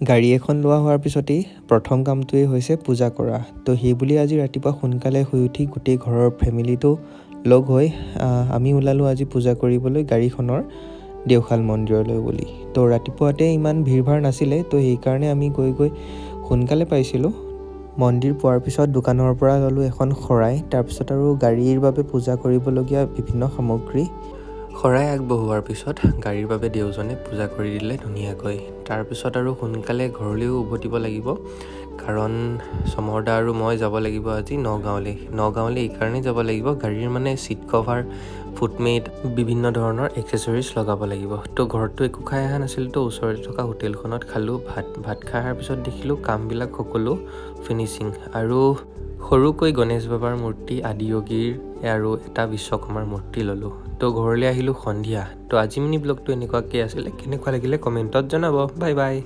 গাড়ী এখন লোৱা হোৱাৰ পিছতেই প্ৰথম কামটোৱেই হৈছে পূজা কৰা। তো সেইবুলি আজি ৰাতিপুৱা সোনকালে শুই উঠি গোটেই ঘৰৰ ফেমিলিটো লগ হৈ আমি ওলালোঁ আজি পূজা কৰিবলৈ গাড়ীখনৰ দেওশাল মন্দিৰলৈ বুলি। তো ৰাতিপুৱাতে ইমান ভিৰ ভাৰ নাছিলে, তো সেইকাৰণে আমি গৈ সোনকালে পাইছিলোঁ। মন্দিৰ পোৱাৰ পিছত দোকানৰ পৰা ল'লোঁ এখন শৰাই, তাৰপিছত আৰু গাড়ীৰ বাবে পূজা কৰিবলগীয়া বিভিন্ন সামগ্ৰী। শৰাই আগবঢ়োৱাৰ পিছত গাড়ীৰ বাবে দেওজনে পূজা কৰি দিলে ধুনীয়াকৈ। তাৰপিছত আৰু সোনকালে ঘৰলৈও উভতিব লাগিব, কাৰণ সমৰদা আৰু মই যাব লাগিব আজি নগাঁৱলৈ এইকাৰণেই যাব লাগিব, গাড়ীৰ মানে ছিট কভাৰ, ফুটমেট, বিভিন্ন ধৰণৰ এক্সেচৰিজ লগাব লাগিব। তো ঘৰততো একো খাই অহা নাছিলোঁ, তো ওচৰতে থকা হোটেলখনত খালোঁ ভাত খাই অহাৰ পিছত দেখিলোঁ কামবিলাক সকলো ফিনিচিং। আৰু সৰুকৈ গণেশ বাবাৰ মূৰ্তি, আদিয়োগীৰ আৰু এটা বিশ্বকৰ্মাৰ মূৰ্তি ল'লোঁ। তো ঘৰলৈ আহিলোঁ সন্ধিয়া। তো আজি মিনি ব্লগটো এনেকুৱাকৈ আছিলে, কেনেকুৱা লাগিলে কমেণ্টত জনাব। Bye bye.